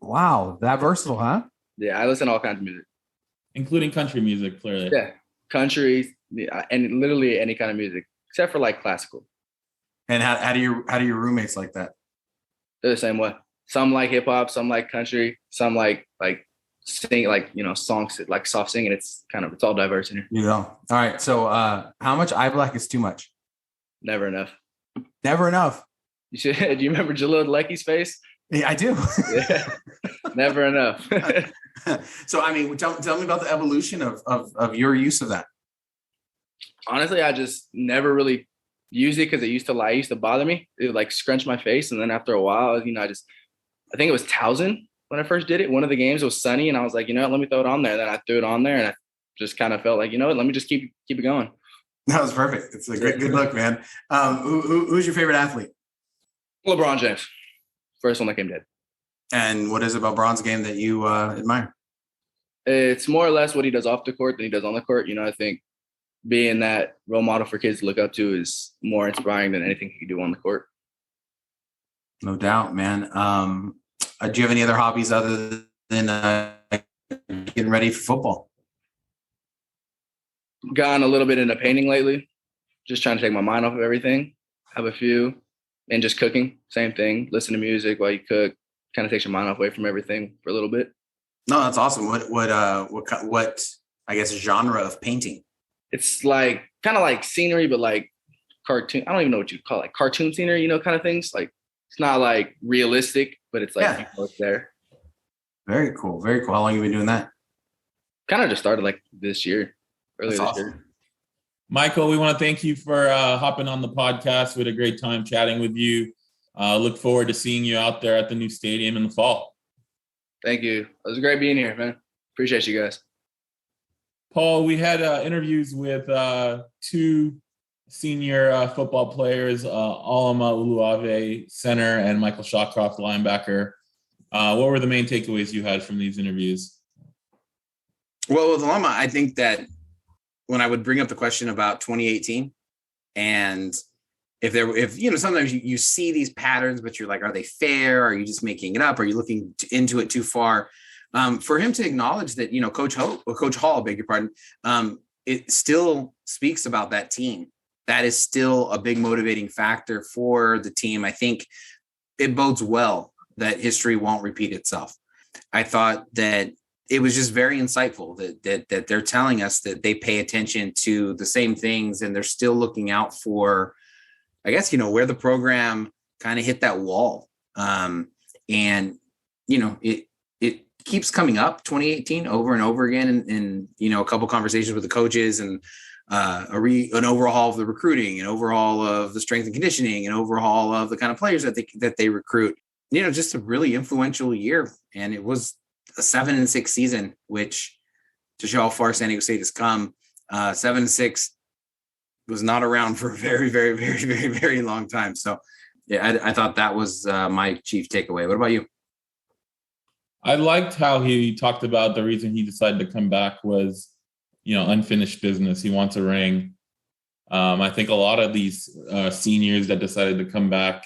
Wow, that versatile, huh? Yeah, I listen to all kinds of music, including country music, clearly. Yeah, country, and literally any kind of music except for like classical. And how do your roommates like that? They're the same way. Some like hip hop, some like country, some like sing, songs like soft singing. It's all diverse in here. All right. So how much eye black is too much? Never enough. Never enough. Do you remember Jalil Lecky's face? Yeah, I do. Yeah. Never enough. So tell me about the evolution of your use of that. Honestly, I just never really used it because it used to bother me. It would like scrunch my face, and then after a while, I think it was Towson when I first did it. One of the games, it was sunny, and I was like, let me throw it on there. Then I threw it on there, and I just kind of felt like, let me just keep it going. That was perfect. It's a good look, man. Who's your favorite athlete? LeBron James. First one that came dead. And what is it about Bron's game that you admire? It's more or less what he does off the court than he does on the court. I think being that role model for kids to look up to is more inspiring than anything he can do on the court. No doubt, man. Do you have any other hobbies other than getting ready for football? Gotten a little bit into painting lately. Just trying to take my mind off of everything. Have a few. And just cooking, same thing. Listen to music while you cook. Kind of takes your mind away from everything for a little bit. No, that's awesome. What I guess genre of painting? It's like kind of like scenery, but like cartoon. I don't even know what you'd call it. Like cartoon scenery, kind of things. Like it's not like realistic, but it's like it's there. Very cool. Very cool. How long have you been doing that? Kind of just started like this year, earlier this year. Michael, we want to thank you for hopping on the podcast. We had a great time chatting with you. Look forward to seeing you out there at the new stadium in the fall. Thank you. It was great being here, man. Appreciate you guys. Paul, we had interviews with 2 senior football players, Alama Uluave, center, and Michael Shawcroft, linebacker. What were the main takeaways you had from these interviews? Well, with Alama, I think that when I would bring up the question about 2018, and if sometimes you see these patterns, but you're like, are they fair? Are you just making it up? Are you looking into it too far? For him to acknowledge that, Coach Hall, beg your pardon, it still speaks about that team. That is still a big motivating factor for the team. I think it bodes well that history won't repeat itself. I thought that it was just very insightful that they're telling us that they pay attention to the same things, and they're still looking out for, I guess, where the program kind of hit that wall. And it keeps coming up, 2018 over and over again. And a couple conversations with the coaches, and an overhaul of the recruiting, an overhaul of the strength and conditioning, an overhaul of the kind of players that they recruit, just a really influential year. And it was a 7-6 season, which, to show how far San Diego State has come, 7-6 was not around for a very, very, very, very, very long time. So yeah, I thought that was my chief takeaway. What about you? I liked how he talked about the reason he decided to come back was, unfinished business. He wants a ring. I think a lot of these seniors that decided to come back,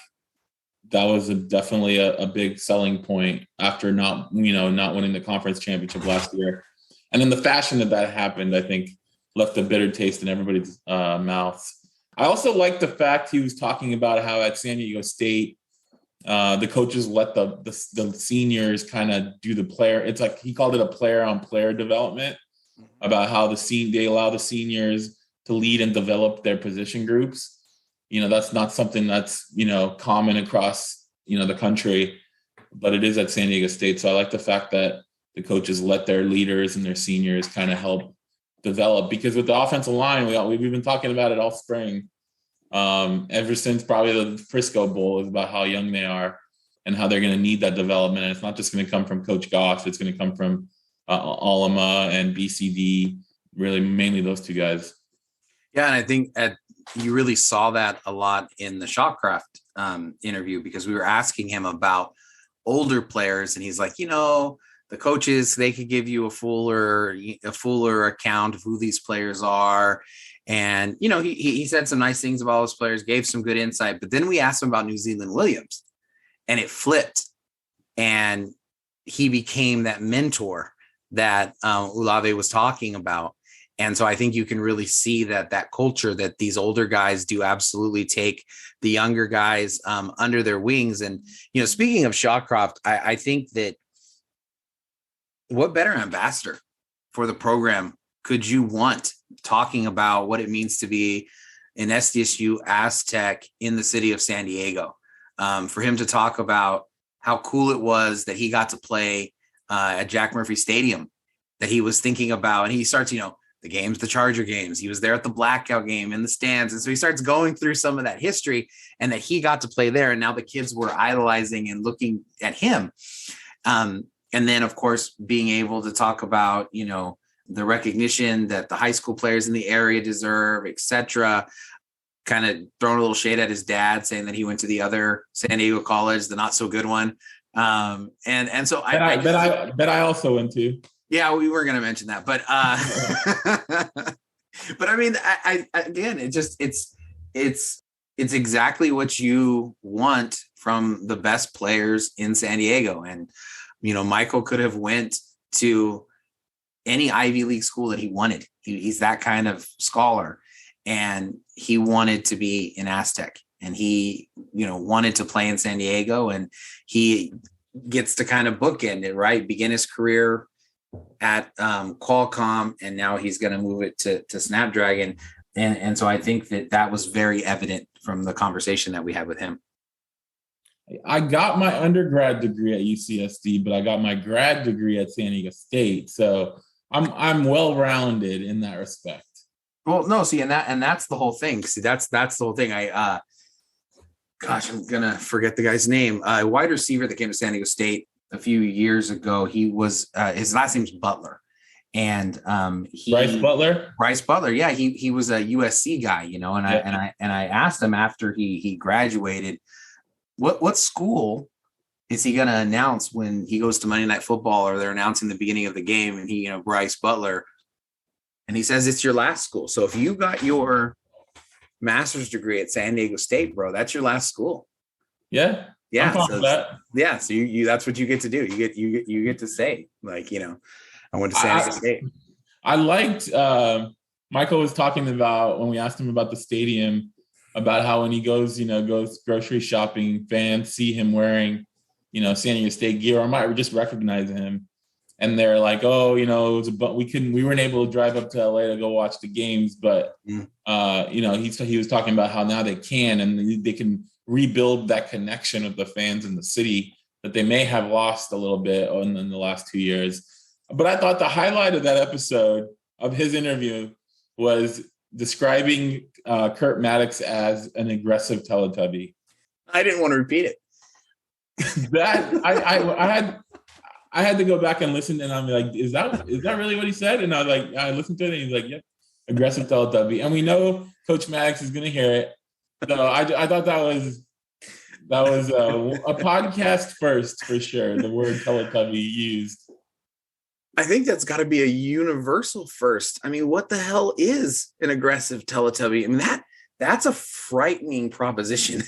that was definitely a big selling point after not winning the conference championship last year. And then the fashion that happened, I think, left a bitter taste in everybody's mouths. I also like the fact he was talking about how at San Diego State, the coaches let the seniors kind of do the player. It's like he called it a player-on-player development, about how they allow the seniors to lead and develop their position groups. That's not something that's, common across, the country, but it is at San Diego State. So I like the fact that the coaches let their leaders and their seniors kind of help develop, because with the offensive line, we've been talking about it all spring. Ever since probably the Frisco Bowl is about how young they are and how they're going to need that development. And it's not just going to come from Coach Goff. It's going to come from Alama and BCD, really mainly those two guys. Yeah, and I think you really saw that a lot in the Shawcroft interview, because we were asking him about older players, and he's like, the coaches, they could give you a fuller account of who these players are. And, he said some nice things about those players, gave some good insight. But then we asked him about New Zealand Williams, and it flipped. And he became that mentor that Uluave was talking about. And so I think you can really see that culture, that these older guys do absolutely take the younger guys under their wings. And, speaking of Shawcroft, I think that what better ambassador for the program could you want, talking about what it means to be an SDSU Aztec in the city of San Diego, for him to talk about how cool it was that he got to play at Jack Murphy Stadium, that he was thinking about. And he starts, the games, the Charger games. He was there at the blackout game in the stands. And so he starts going through some of that history, and that he got to play there. And now the kids were idolizing and looking at him. And then, of course, being able to talk about, the recognition that the high school players in the area deserve, et cetera. Kind of throwing a little shade at his dad, saying that he went to the other San Diego college, the not so good one. And so I bet I also went to. Yeah, we were going to mention that, but but I mean, I again, it's exactly what you want from the best players in San Diego. And, Michael could have went to any Ivy League school that he wanted. He's that kind of scholar, and he wanted to be an Aztec, and he, wanted to play in San Diego, and he gets to kind of bookend it, right? Begin his career at Qualcomm, and now he's going to move it to Snapdragon. And so I think that was very evident from the conversation that we had with him. I got my undergrad degree at UCSD, but I got my grad degree at San Diego State. So I'm well-rounded in that respect. Well, no, see, and that's the whole thing. See, that's the whole thing. I'm gonna forget the guy's name. A wide receiver that came to San Diego State a few years ago. He was his last name's Butler, and Bryce Butler. Yeah, he was a USC guy, and I asked him after he graduated, what school is he going to announce when he goes to Monday Night Football, or they're announcing the beginning of the game, and Bryce Butler And he says, it's your last school. So if you got your master's degree at San Diego State, bro, that's your last school. Yeah. Yeah. So yeah. So you that's what you get to do. You get to say, like, I went to San Diego State. I liked Michael was talking about, when we asked him about the stadium, about how when he goes grocery shopping, fans see him wearing, San Diego State gear, or might just recognize him. And they're like, oh, it was we weren't able to drive up to LA to go watch the games, but he was talking about how now they can, and they can rebuild that connection with the fans in the city that they may have lost a little bit in the last 2 years. But I thought the highlight of that episode of his interview was describing Kurt Maddox as an aggressive Teletubby. I didn't want to repeat it. That I had to go back and listen, and I'm like, is that really what he said? And I was like, I listened to it, and he's like, yep, aggressive Teletubby. And we know Coach Maddox is going to hear it. So I thought that was a podcast first for sure. The word Teletubby used. I think that's got to be a universal first. I mean, what the hell is an aggressive Teletubby? I mean, that's a frightening proposition.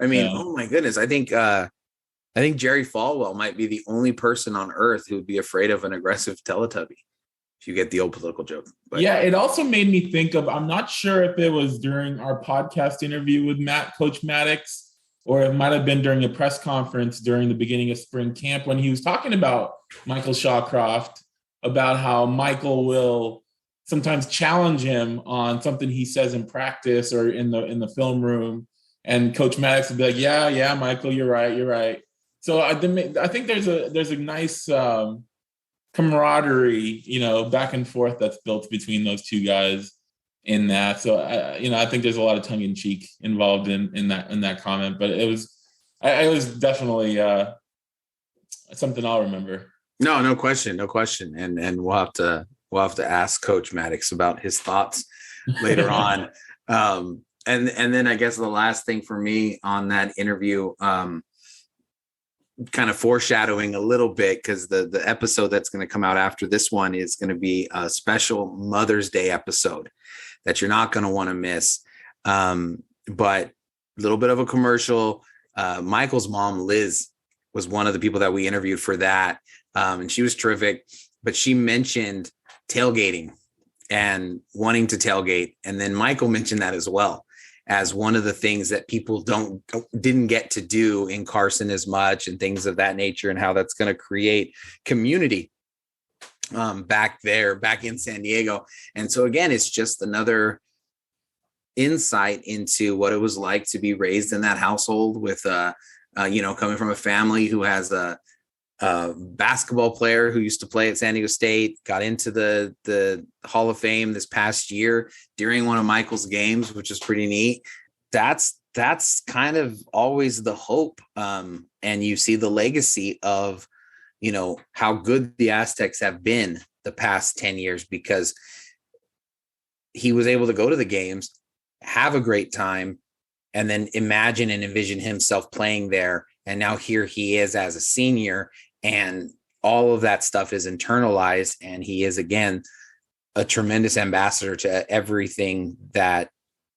I mean, Oh my goodness. I think Jerry Falwell might be the only person on earth who would be afraid of an aggressive Teletubby, if you get the old political joke. But yeah, it also made me think of, I'm not sure if it was during our podcast interview with Coach Maddox, or it might have been during a press conference during the beginning of spring camp, when he was talking about Michael Shawcroft, about how Michael will sometimes challenge him on something he says in practice or in the film room. And Coach Maddox would be like, yeah, Michael, you're right. So I think there's a nice camaraderie, back and forth that's built between those two guys in that. So I think there's a lot of tongue in cheek involved in that comment, but it was definitely something I'll remember. No question. And we'll have to ask Coach Maddox about his thoughts later on. And then I guess the last thing for me on that interview, kind of foreshadowing a little bit, because the episode that's going to come out after this one is going to be a special Mother's Day episode that you're not going to want to miss. But a little bit of a commercial. Michael's mom, Liz, was one of the people that we interviewed for that. And she was terrific, but she mentioned tailgating and wanting to tailgate. And then Michael mentioned that as well as one of the things that people didn't get to do in Carson as much, and things of that nature, and how that's going to create community back in San Diego. And so again, it's just another insight into what it was like to be raised in that household with, coming from a family who has a basketball player who used to play at San Diego State, got into the Hall of Fame this past year during one of Michael's games, which is pretty neat. That's kind of always the hope. And you see the legacy of, how good the Aztecs have been the past 10 years, because he was able to go to the games, have a great time, and then imagine and envision himself playing there. And now here he is as a senior, and all of that stuff is internalized. And he is, again, a tremendous ambassador to everything that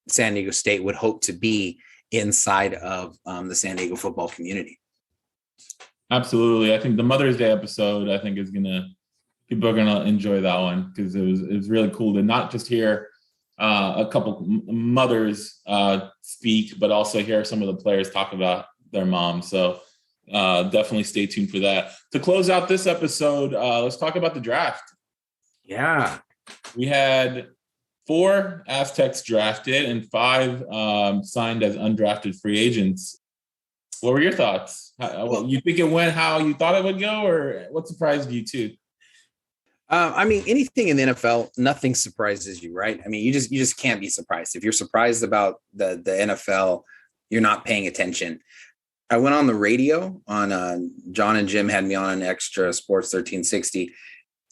San Diego State would hope to be inside of the San Diego football community. Absolutely. I think the Mother's Day episode, people are going to enjoy that one, because it was really cool to not just hear a couple mothers speak, but also hear some of the players talk about their moms. So definitely stay tuned for that. To close out this episode, let's talk about the draft. Yeah. We had 4 Aztecs drafted and 5 signed as undrafted free agents. What were your thoughts? You think it went how you thought it would go, or what surprised you too? Anything in the NFL, nothing surprises you, right? I mean, you just can't be surprised. If you're surprised about the NFL, you're not paying attention. I went on the radio on John and Jim had me on an extra Sports 1360.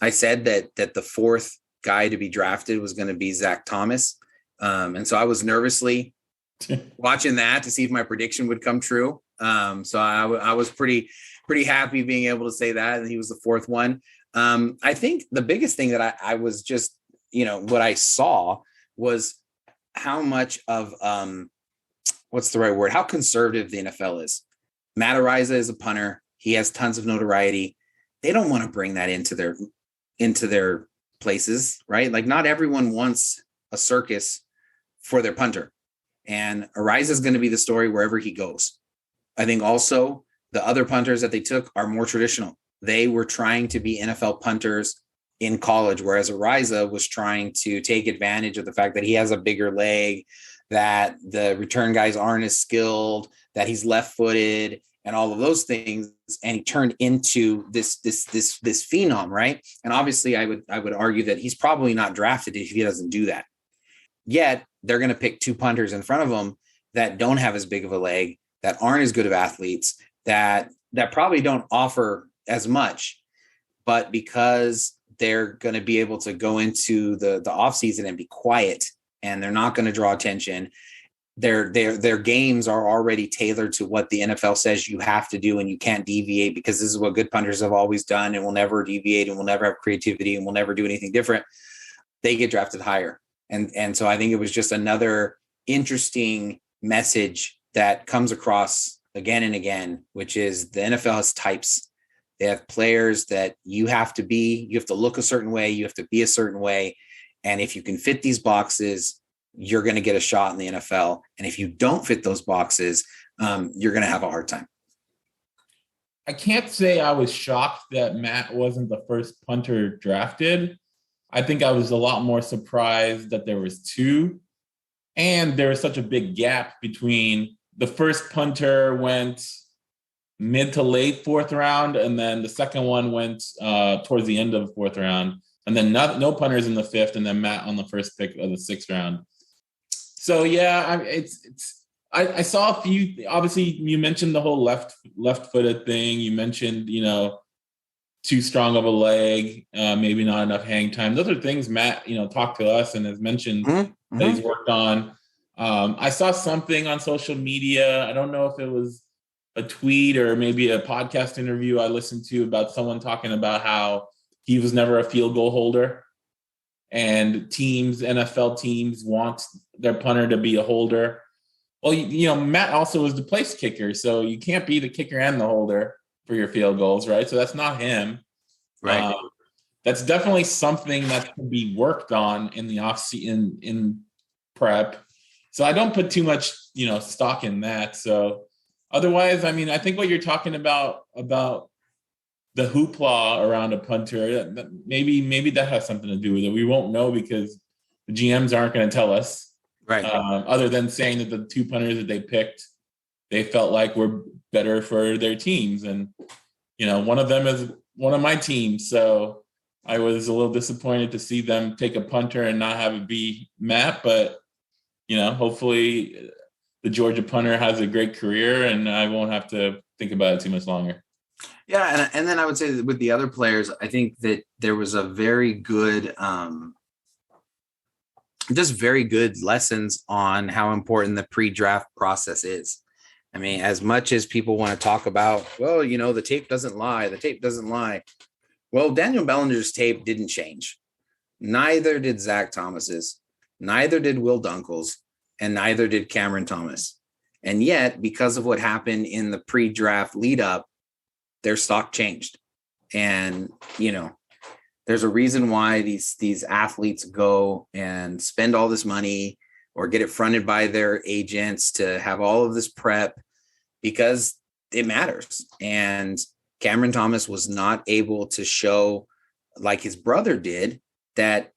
I said that the 4th guy to be drafted was going to be Zach Thomas. And so I was nervously watching that to see if my prediction would come true. So I was pretty happy being able to say that. And he was the 4th one. I think the biggest thing that I was just what I saw was how much of, what's the right word? How conservative the NFL is. Matt Araiza is a punter. He has tons of notoriety. They don't want to bring that into their places, right? Like not everyone wants a circus for their punter. And Araiza is going to be the story wherever he goes. I think also the other punters that they took are more traditional. They were trying to be NFL punters in college, whereas Araiza was trying to take advantage of the fact that he has a bigger leg, that the return guys aren't as skilled, that he's left-footed, and all of those things. And he turned into this phenom, right? And obviously, I would argue that he's probably not drafted if he doesn't do that. Yet they're going to pick two punters in front of him that don't have as big of a leg, that aren't as good of athletes, that probably don't offer as much, but because they're going to be able to go into the offseason and be quiet, and they're not going to draw attention. Their games are already tailored to what the NFL says you have to do, and you can't deviate because this is what good punters have always done, and will never deviate, and will never have creativity, and will never do anything different. They get drafted higher. And so I think it was just another interesting message that comes across again and again, which is the NFL has types. They have players that you have to look a certain way, you have to be a certain way. And if you can fit these boxes, you're going to get a shot in the NFL. And if you don't fit those boxes, you're going to have a hard time. I can't say I was shocked that Matt wasn't the first punter drafted. I think I was a lot more surprised that there was two. And there was such a big gap between the first punter went mid to late fourth round, and then the second one went towards the end of the fourth round. And then no punters in the fifth, and then Matt on the first pick of the sixth round. So yeah, I saw a few. Obviously, you mentioned the whole left-footed thing. You mentioned too strong of a leg, maybe not enough hang time. Those are things Matt talked to us and has mentioned that he's worked on. I saw something on social media. I don't know if it was a tweet or maybe a podcast interview I listened to about someone talking about how he was never a field goal holder, and NFL teams want their punter to be a holder. Well, Matt also was the place kicker, so you can't be the kicker and the holder for your field goals, right? So that's not him. Right. That's definitely something that can be worked on in the off-season in prep. So I don't put too much, stock in that. So otherwise, I think what you're talking about the hoopla around a punter, maybe that has something to do with it. We won't know because the GMs aren't going to tell us. Right. Other than saying that the two punters that they picked, they felt like were better for their teams. And, one of them is one of my teams. So I was a little disappointed to see them take a punter and not have it be Matt. But, hopefully the Georgia punter has a great career and I won't have to think about it too much longer. Yeah. And then I would say that with the other players, I think that there was a very good, just very good lessons on how important the pre-draft process is. As much as people want to talk about, the tape doesn't lie. Well, Daniel Bellinger's tape didn't change. Neither did Zach Thomas's, neither did Will Dunkel's, and neither did Cameron Thomas. And yet, because of what happened in the pre-draft lead up, their stock changed. And, there's a reason why these athletes go and spend all this money or get it fronted by their agents to have all of this prep, because it matters. And Cameron Thomas was not able to show, like his brother did, that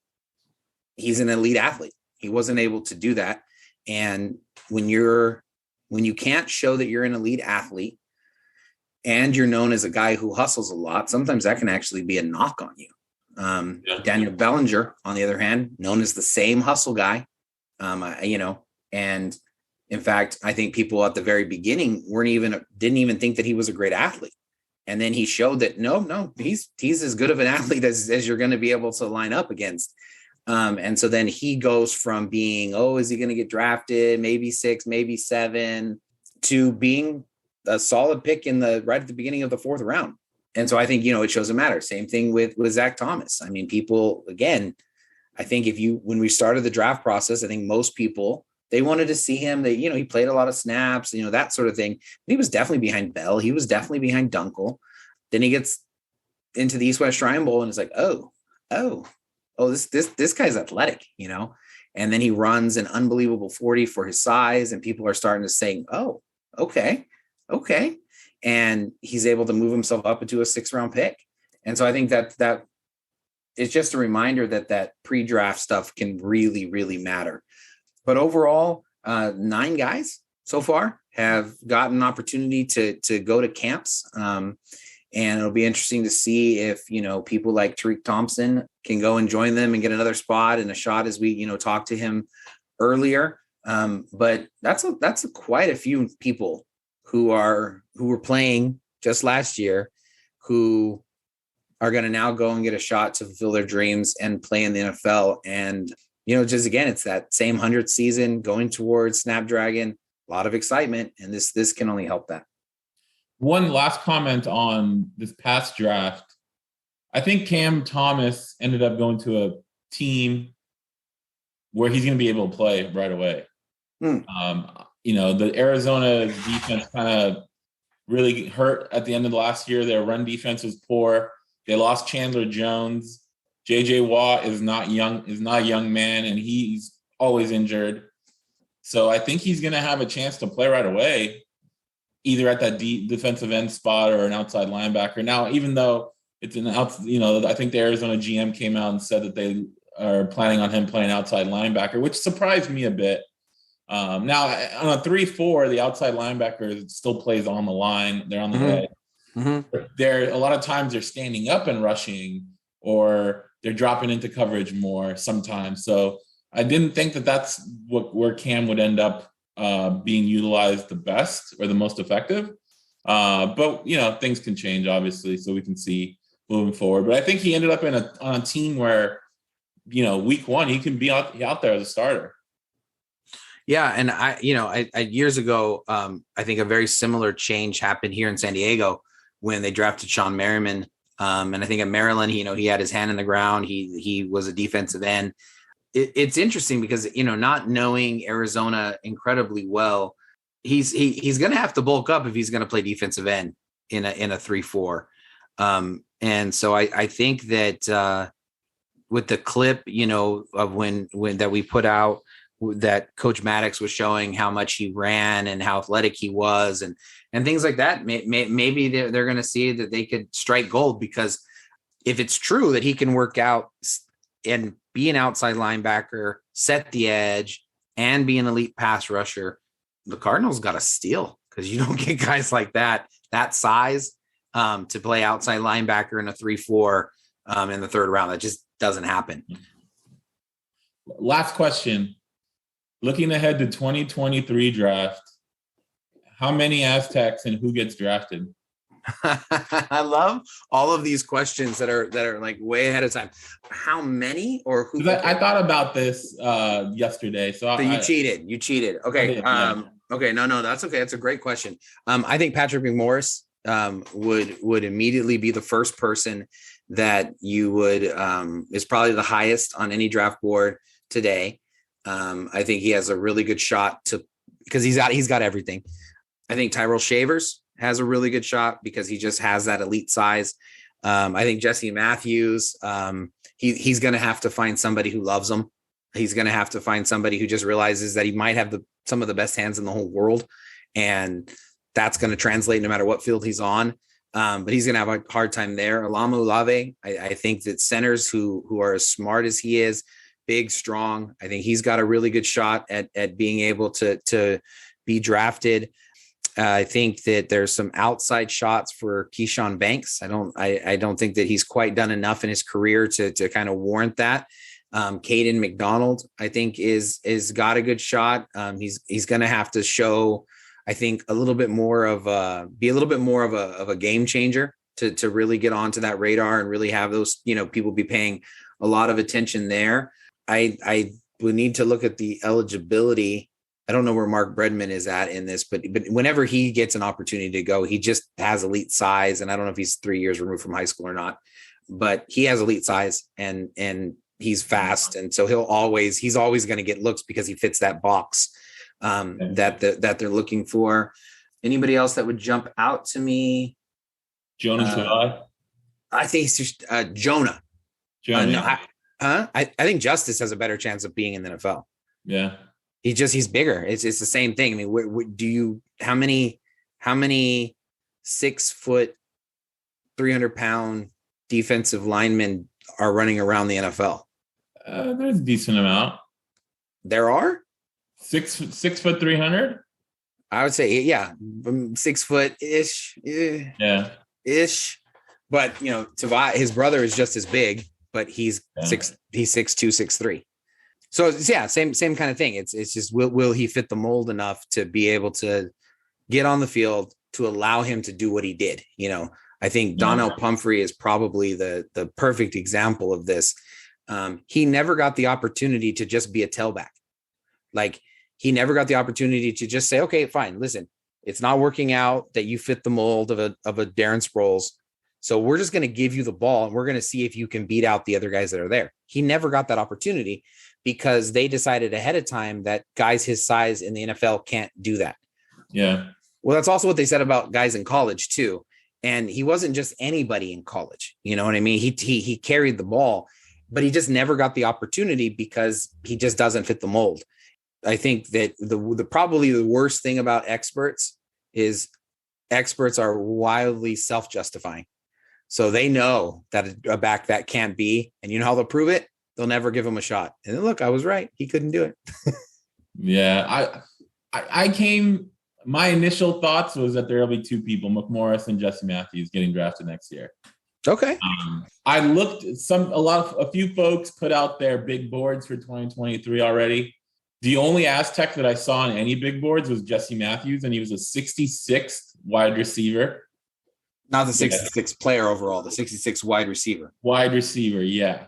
he's an elite athlete. He wasn't able to do that. And when you can't show that you're an elite athlete and you're known as a guy who hustles a lot, sometimes that can actually be a knock on you. Daniel Bellinger, on the other hand, known as the same hustle guy, and in fact, I think people at the very beginning didn't even think that he was a great athlete. And then he showed that no, he's as good of an athlete as you're going to be able to line up against. And so then he goes from being, is he going to get drafted? Maybe 6, maybe 7, to being a solid pick right at the beginning of the 4th round. And so I think, it shows a matter. Same thing with Zach Thomas. People, again, I think when we started the draft process, I think most people, they wanted to see him. That, he played a lot of snaps, that sort of thing. But he was definitely behind Bell. He was definitely behind Dunkel. Then he gets into the East-West Shrine Bowl, and it's like, oh, this guy's athletic, And then he runs an unbelievable 40 for his size, and people are starting to say, oh, okay. And he's able to move himself up into a 6th-round pick. And so I think that it's just a reminder that pre-draft stuff can really, really matter. But overall, 9 guys so far have gotten an opportunity to go to camps. And it'll be interesting to see if, people like Tariq Thompson can go and join them and get another spot and a shot, as we, talked to him earlier. But that's quite a few people who were playing just last year, who are going to now go and get a shot to fulfill their dreams and play in the NFL. And, just again, it's that same 100th season going towards Snapdragon, a lot of excitement, and this can only help that. One last comment on this past draft. I think Cam Thomas ended up going to a team where he's going to be able to play right away. The Arizona defense kind of really hurt at the end of the last year. Their run defense was poor. They lost Chandler Jones. J.J. Watt is not a young man, and he's always injured. So I think he's going to have a chance to play right away, either at that deep defensive end spot or an outside linebacker. Now, even though it's I think the Arizona GM came out and said that they are planning on him playing outside linebacker, which surprised me a bit. Now, on a 3-4, the outside linebacker still plays on the line. They're on the edge. Mm-hmm. A lot of times they're standing up and rushing, or they're dropping into coverage more sometimes. So I didn't think that that's where Cam would end up being utilized the best or the most effective. But things can change, obviously, so we can see moving forward. But I think he ended up on a team where, week 1, he can be out there as a starter. Yeah. And I years ago, I think a very similar change happened here in San Diego when they drafted Sean Merriman. And I think at Maryland, he had his hand in the ground. He was a defensive end. It's interesting because, not knowing Arizona incredibly well, he's going to have to bulk up if he's going to play defensive end in a 3-4. And so I think that with the clip, of when that we put out, that Coach Maddox was showing how much he ran and how athletic he was and things like that, maybe they're going to see that they could strike gold, because if it's true that he can work out and be an outside linebacker, set the edge, and be an elite pass rusher, the Cardinals got to steal, because you don't get guys like that size to play outside linebacker in a 3-4 in the 3rd round. That just doesn't happen. Last question. Looking ahead to 2023 draft, how many Aztecs and who gets drafted? I love all of these questions that are like way ahead of time. How many or who? I thought about this yesterday. So you cheated. Okay. Okay. No, that's okay. That's a great question. I think Patrick Mcmorris would immediately be the first person that you would is probably the highest on any draft board today. I think he has a really good shot because he's got everything. I think Tyrell Shavers has a really good shot because he just has that elite size. I think Jesse Matthews, he's going to have to find somebody who loves him. He's going to have to find somebody who just realizes that he might have some of the best hands in the whole world. And that's going to translate no matter what field he's on. But he's going to have a hard time there. Alama Uluave, I think that centers who are as smart as he is, big, strong, I think he's got a really good shot at being able to be drafted. I think that there's some outside shots for Keyshawn Banks. I don't think that he's quite done enough in his career to kind of warrant that. Caden McDonald, I think is got a good shot. He's going to have to show, I think, a little bit more of a game changer to really get onto that radar and really have those, people be paying a lot of attention there. I would need to look at the eligibility. I don't know where Mark Bredman is at in this, but whenever he gets an opportunity to go, he just has elite size. And I don't know if he's 3 years removed from high school or not, but he has elite size and he's fast, and so he's always going to get looks because he fits that box that they're looking for. Anybody else that would jump out to me? Jonah. I think it's just Jonah. I think Justice has a better chance of being in the NFL. Yeah. He's bigger. It's the same thing. I mean, how many 6 foot, 300-pound defensive linemen are running around the NFL? There's a decent amount. There are 6 foot 300. I would say, yeah, 6 foot ish. Yeah. Ish. But Tavai, his brother is just as big, but he's 6'2", 6'3". So yeah, same kind of thing. It's just will he fit the mold enough to be able to get on the field to allow him to do what he did? I think Donnell Pumphrey is probably the perfect example of this. He never got the opportunity to just be a tailback. Like, he never got the opportunity to just say, okay, fine, listen, it's not working out that you fit the mold of a Darren Sproles. So we're just going to give you the ball and we're going to see if you can beat out the other guys that are there. He never got that opportunity because they decided ahead of time that guys his size in the NFL can't do that. Yeah. Well, that's also what they said about guys in college too. And he wasn't just anybody in college. You know what I mean? He carried the ball, but he just never got the opportunity because he just doesn't fit the mold. I think that the probably the worst thing about experts is experts are wildly self-justifying. So they know that a back that can't be, and you know how they'll prove it? They'll never give him a shot. And then look, I was right. He couldn't do it. Yeah. My initial thoughts was that there will be 2 people, Mcmorris and Jesse Matthews, getting drafted next year. Okay. I looked a few folks put out their big boards for 2023 already. The only Aztec that I saw on any big boards was Jesse Matthews, and he was a 66th wide receiver. Not the 66th player overall, the 66th wide receiver. Wide receiver, yeah.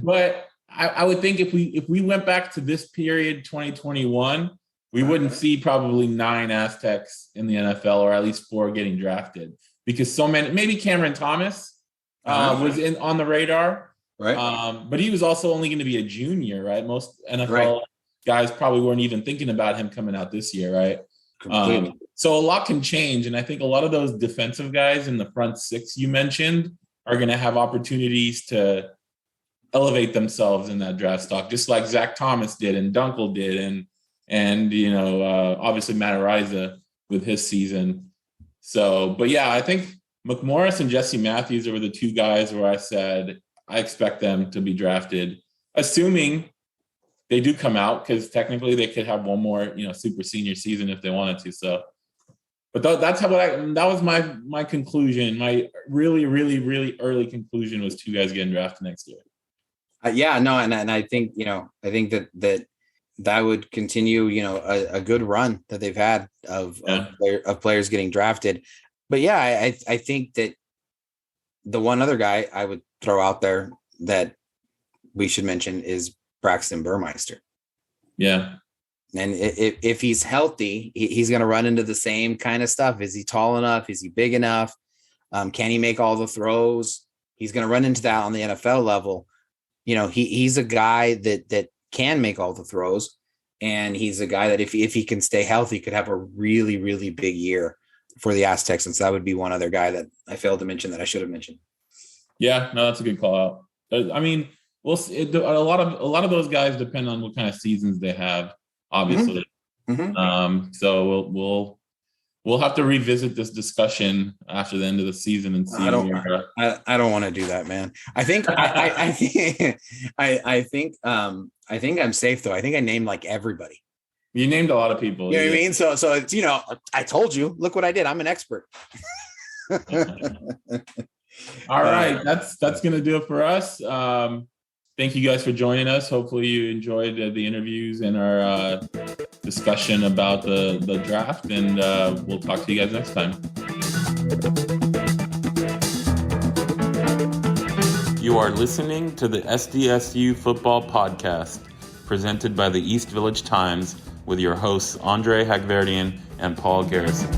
But I would think if we went back to this period, 2021, we wouldn't see probably 9 Aztecs in the NFL, or at least 4 getting drafted, because so many. Maybe Cameron Thomas was on the radar, right? But he was also only going to be a junior, right? Most NFL guys probably weren't even thinking about him coming out this year, right? Completely. So a lot can change, and I think a lot of those defensive guys in the front 6 you mentioned are going to have opportunities to elevate themselves in that draft stock, just like Zach Thomas did and Dunkel did, and obviously Matt Ariza with his season. So, but yeah, I think Mcmorris and Jesse Matthews were the 2 guys where I said I expect them to be drafted, assuming they do come out, because technically they could have one more, super senior season if they wanted to. So, but that was my conclusion. My really, really, really early conclusion was 2 guys getting drafted next year. And I think that would continue, a good run that they've had of players getting drafted. But yeah, I think that the one other guy I would throw out there that we should mention is Braxton Burmeister. Yeah. And if he's healthy, he's going to run into the same kind of stuff. Is he tall enough? Is he big enough? Can he make all the throws? He's going to run into that on the NFL level. He's a guy that can make all the throws. And he's a guy that if he can stay healthy, could have a really, really big year for the Aztecs. And so that would be one other guy that I failed to mention that I should have mentioned. Yeah, no, that's a good call out. I mean, we'll see. A lot of those guys depend on what kind of seasons they have, obviously. Mm-hmm. So we'll have to revisit this discussion after the end of the season and see. I don't want to do that, man. I think I think I'm safe though. I think I named like everybody. You named a lot of people. You know what I mean? So it's, I told you, look what I did. I'm an expert. All right. That's going to do it for us. Thank you guys for joining us. Hopefully you enjoyed the interviews and our discussion about the draft, and we'll talk to you guys next time. You are listening to the SDSU Football Podcast, presented by the East Village Times, with your hosts Andre Hagverdian and Paul Garrison.